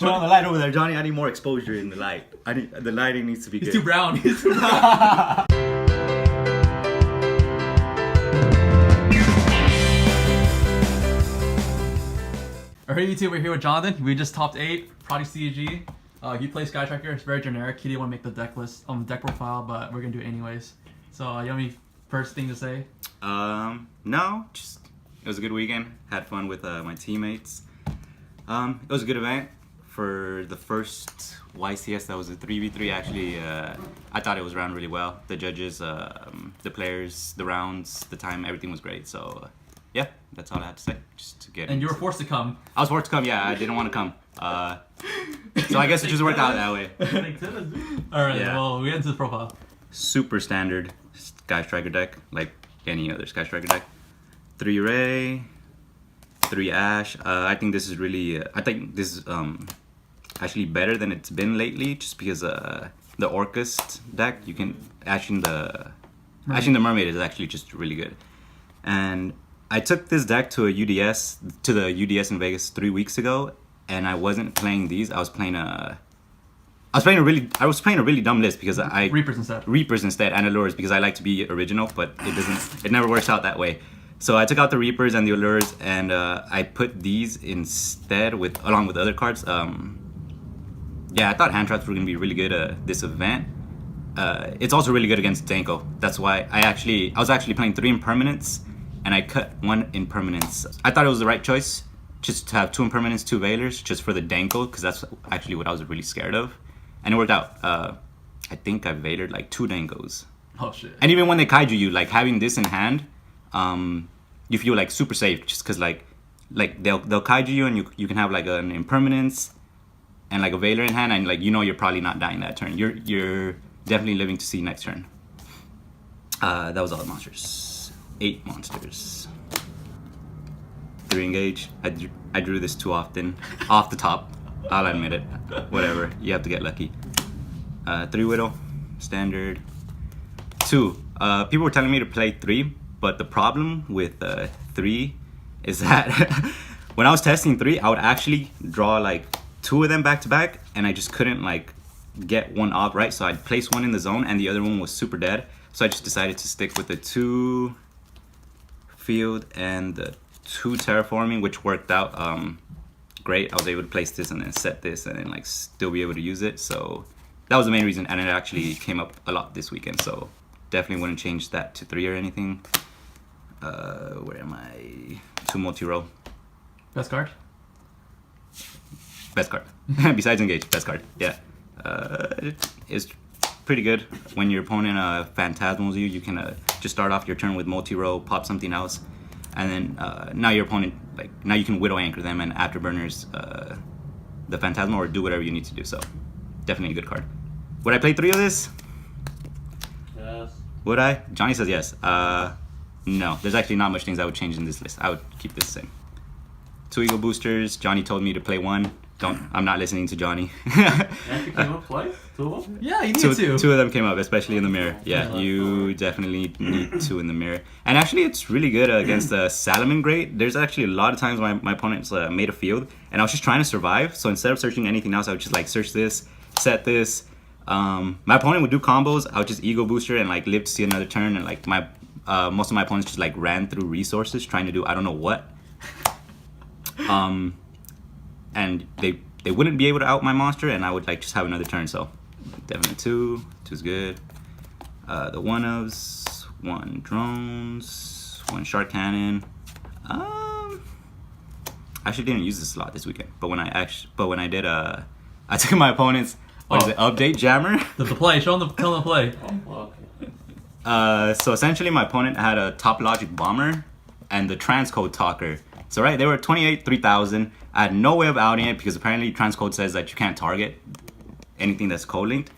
Turn on the light over there, Johnny. I need more exposure in the light. The lighting needs to be good. He's too brown. He's too brown. Alright, YouTube, we're here with Jonathan. We just topped 8, ProjectCCG. He plays Sky Striker. It's very generic. He didn't want to make the deck list deck profile, but we're gonna do it anyways. So, you have any first thing to say? No, just it was a good weekend. Had fun with my teammates. It was a good event. For the first YCS, that was a 3v3. Actually, I thought it was ran really well. The judges, the players, the rounds, the time, everything was great. So, yeah, that's all I had to say. Just to get. And you were forced to come. I was forced to come. Yeah, I didn't want to come. So I guess it just worked out that way. All right. Yeah. Well, we get into the profile. Super standard Sky Striker deck, like any other Sky Striker deck. 3 Ray, 3 Ash. I think this is really. I think this is actually better than it's been lately, just because the Orcust deck, you can Ashing the Mermaid is actually just really good. And I took this deck to the UDS in Vegas 3 weeks ago, and I wasn't playing these. I was playing a really dumb list because I Reapers instead and Allures, because I like to be original, but it never works out that way. So I took out the Reapers and the Allures, and I put these instead along with other cards. Yeah, I thought hand traps were gonna be really good this event. It's also really good against Danko. That's why I was actually playing 3 impermanents, and I cut 1 impermanence. I thought it was the right choice, just to have 2 impermanents, 2 Veilers, just for the Danko, because that's actually what I was really scared of. And it worked out. I think I Veilered like 2 Dankos. Oh shit. And even when they kaiju you, like having this in hand, you feel like super safe, just because like they'll kaiju you, and you can have like an impermanence and like a Veiler in hand, and like you're probably not dying that turn. You're definitely living to see next turn. That was all the monsters. 8 monsters. 3 engage. I drew this too often. Off the top. I'll admit it. Whatever. You have to get lucky. 3 Widow. Standard. 2. People were telling me to play 3, but the problem with 3 is that when I was testing 3, I would actually draw like 2 of them back to back, and I just couldn't like get one off right. So I'd place 1 in the zone, and the other one was super dead. So I just decided to stick with the 2 field and the 2 terraforming, which worked out great. I was able to place this and then set this and then like still be able to use it. So that was the main reason, and it actually came up a lot this weekend. So definitely wouldn't change that to 3 or anything. Where am I? 2 multi-row. Best card? Best card. Besides engage, best card. Yeah. It's pretty good. When your opponent phantasmals you can just start off your turn with multi-row, pop something else, and then now your opponent, now you can Widow Anchor them and afterburners the phantasmal, or do whatever you need to do. So definitely a good card. Would I play 3 of this? Yes. Would I? Johnny says yes. No, there's actually not much things I would change in this list. I would keep this the same. 2 Eagle Boosters. Johnny told me to play 1. I'm not listening to Johnny. Actually came up twice? 2 of them? Yeah, you need to. 2 of them came up, especially in the mirror. Yeah, you definitely need 2 in the mirror. And actually, it's really good against the Salomon Great. There's actually a lot of times my opponents made a field, and I was just trying to survive. So instead of searching anything else, I would just like search this, set this. My opponent would do combos. I would just Ego Booster and like live to see another turn. And like most of my opponents just like ran through resources trying to do I don't know what. And they wouldn't be able to out my monster, and I would like just have another turn. So definitely 2 is good. The 1-ofs, 1 drones, 1 shark cannon. I actually didn't use this a lot this weekend, but when I did, I took my opponent's update jammer. The play. Tell them the play. Oh, okay. So essentially, my opponent had a Top Logic Bomber and the Transcode Talker. So right, they were 28 3000. I had no way of outing it because apparently Transcode says that you can't target anything that's code linked.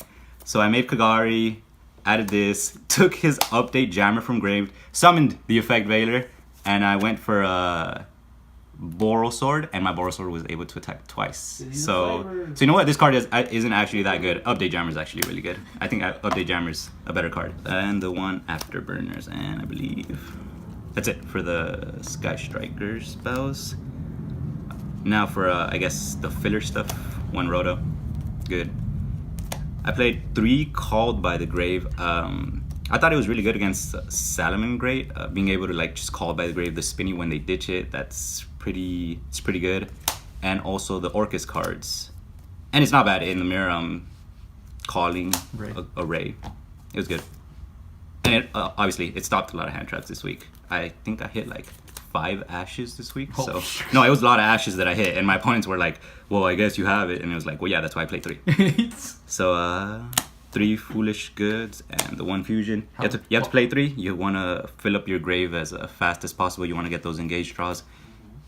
So I made Kagari, added this, took his update jammer from grave, summoned the effect Veiler, and I went for a Boral Sword, and my Boral Sword was able to attack twice. So you know what? This card isn't actually that good. Update Jammer is actually really good. I think Update Jammer is a better card. And the 1 Afterburners, and I believe that's it for the Sky Striker spells. Now for I guess the filler stuff. 1 Roto. Good. I played 3 Called by the Grave. I thought it was really good against Salomon Great. Being able to like just Call by the Grave, the spinny when they ditch it, it's pretty good. And also the Orcus cards. And it's not bad in the mirror, calling a Ray. It was good. And it, obviously, it stopped a lot of hand traps this week. I think I hit like 5 ashes this week. Oh. So no, it was a lot of ashes that I hit, and my opponents were like, "Well, I guess you have it," and it was like, "Well, yeah, that's why I played 3." So 3 Foolish Goods and the 1 Fusion. You have to play 3. You want to fill up your grave as fast as possible. You want to get those engaged draws,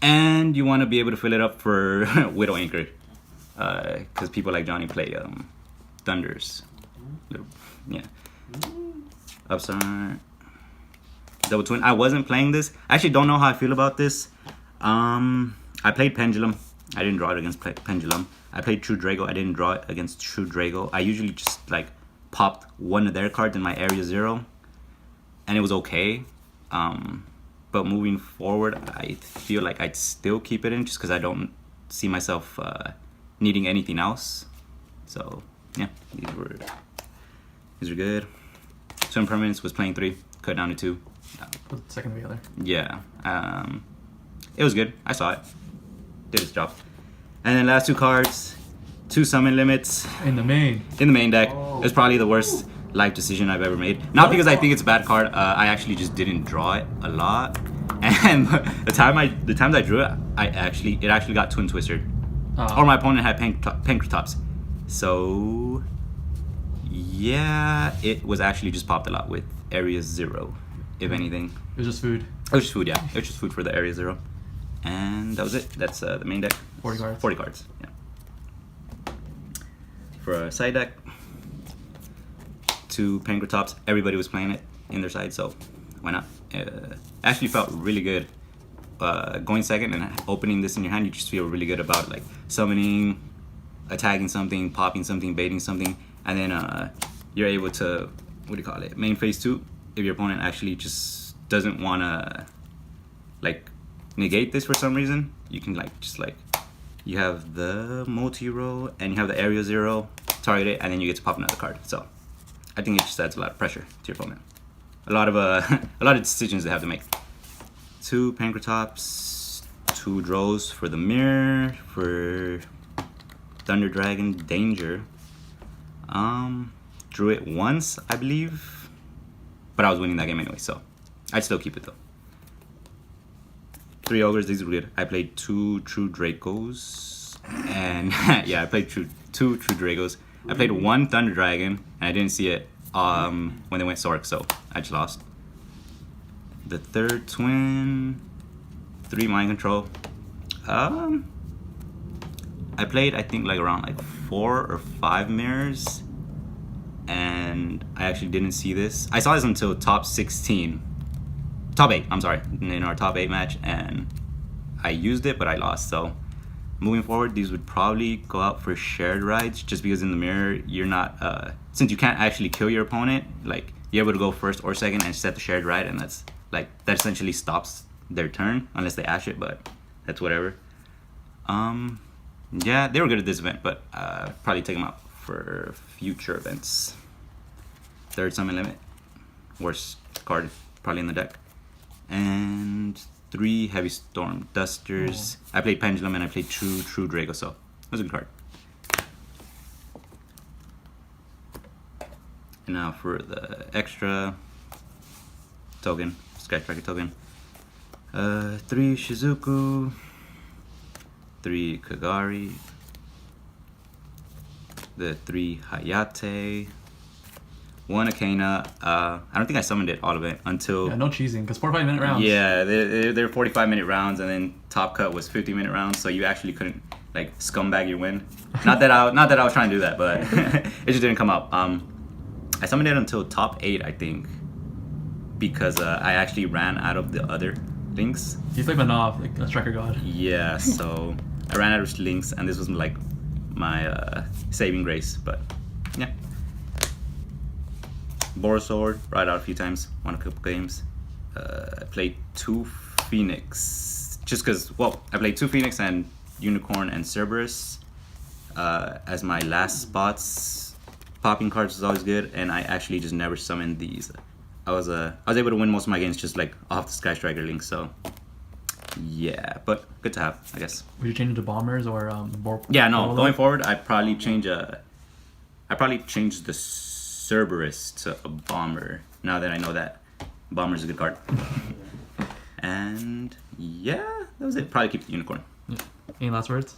and you want to be able to fill it up for Widow Anchor, because people like Johnny play Thunders. Yeah. Upside. Double Twin. I wasn't playing this. I actually don't know how I feel about this. I played Pendulum. I didn't draw it against Pendulum. I played True Drago. I didn't draw it against True Drago. I usually just like popped one of their cards in my area 0, and it was okay. But moving forward, I feel like I'd still keep it in just because I don't see myself needing anything else. So yeah, these were good. Swim Permanence was playing 3, cut down to 2. Second Veiler. Yeah, it was good. I saw it. Did its job. And then last 2 cards, 2 summon limits In the main deck. Oh. It was probably the worst life decision I've ever made. Not because I think it's a bad card. I actually just didn't draw it a lot. And the times I drew it, it actually got Twin Twistered. Or my opponent had Pankratops. So yeah, it was actually just popped a lot with Area 0, if anything. It was just food. It was just food, yeah. It was just food for the Area 0. And that was it. That's the main deck. 40 cards. 40 cards, yeah. For a side deck, 2 Pankratops. Everybody was playing it in their side, so why not? Actually felt really good. Going second and opening this in your hand, you just feel really good about like summoning, attacking something, popping something, baiting something, and then you're able to, what do you call it, main phase 2, if your opponent actually just doesn't want to like negate this for some reason, you can like just like, you have the multi-roll and you have the area 0, target it, and then you get to pop another card. So I think it just adds a lot of pressure to your opponent. A lot of decisions they have to make. 2 Pankratops, 2 Drows for the mirror, for Thunder Dragon Danger. Drew it once, I believe, but I was winning that game anyway, so I'd still keep it though. 3 Ogres, these were good. I played 2 True Dracos, and yeah, I played 2 True Dracos. I played 1 Thunder Dragon, and I didn't see it when they went Sork, so I just lost. The 3rd Twin, 3 Mind Control. I played, I think, like around like 4 or 5 mirrors, and I actually didn't see this. I saw this until top 16. Top 8, I'm sorry, in our top 8 match, and I used it, but I lost. So moving forward, these would probably go out for shared rides, just because in the mirror, you're not, since you can't actually kill your opponent, like, you're able to go first or second and set the shared ride, and that's, like, that essentially stops their turn, unless they ash it, but that's whatever. Yeah, they were good at this event, but probably take them out for future events. 3rd Summon Limit, worst card probably in the deck. And 3 Heavy Storm Dusters. I played Pendulum and I played True Drago, so that was a good card. And now for the extra token, Sky Tracker token. 3 Shizuku, 3 Kagari, the 3 Hayate, 1 Akena. I don't think I summoned it, all of it, until... Yeah, no cheesing, because 45-minute rounds. Yeah, they're 45-minute rounds, and then top cut was 50-minute rounds, so you actually couldn't, like, scumbag your win. Not that I was trying to do that, but it just didn't come out. I summoned it until top 8, I think, because I actually ran out of the other links. He's like Manav, like a striker god. Yeah, so I ran out of links, and this was like my saving grace, but yeah. Borosword, brought out a few times, won a couple games. I played 2 Phoenix, just because, well, I played 2 Phoenix and Unicorn and Cerberus. as my last spots. Popping cards was always good, and I actually just never summoned these. I was able to win most of my games just like off the Sky Striker link, so yeah, but good to have, I guess. Would you change it to bombers or Yeah, no, going forward, I'd probably change the Cerberus to a bomber. Now that I know that bomber's a good card. And yeah, that was it. Probably keep the unicorn. Yeah. Any last words?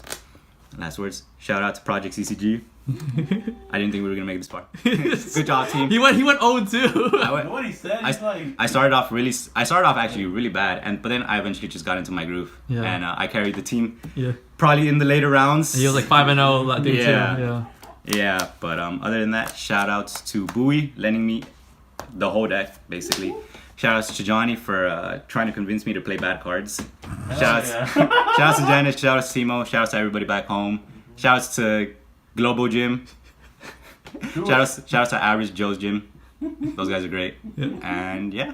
Last words. Shout out to ProjectCCG. I didn't think we were gonna make it this far. Good job, team. He went 0-2. I went, What he said, he's like... I started off actually really bad, but then I eventually just got into my groove, Yeah. and I carried the team. Yeah. Probably in the later rounds. He was like 5-0 that day Yeah. too. Yeah. Yeah, but other than that, shout outs to Bowie lending me the whole deck basically. Shout outs to Johnny for trying to convince me to play bad cards. Shout outs to Janice, shout outs to Timo, shout outs to everybody back home. Shout outs to Global Gym. Shout outs to Average Joe's Gym. Those guys are great. Yeah. And yeah.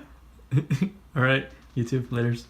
All right, YouTube, laters.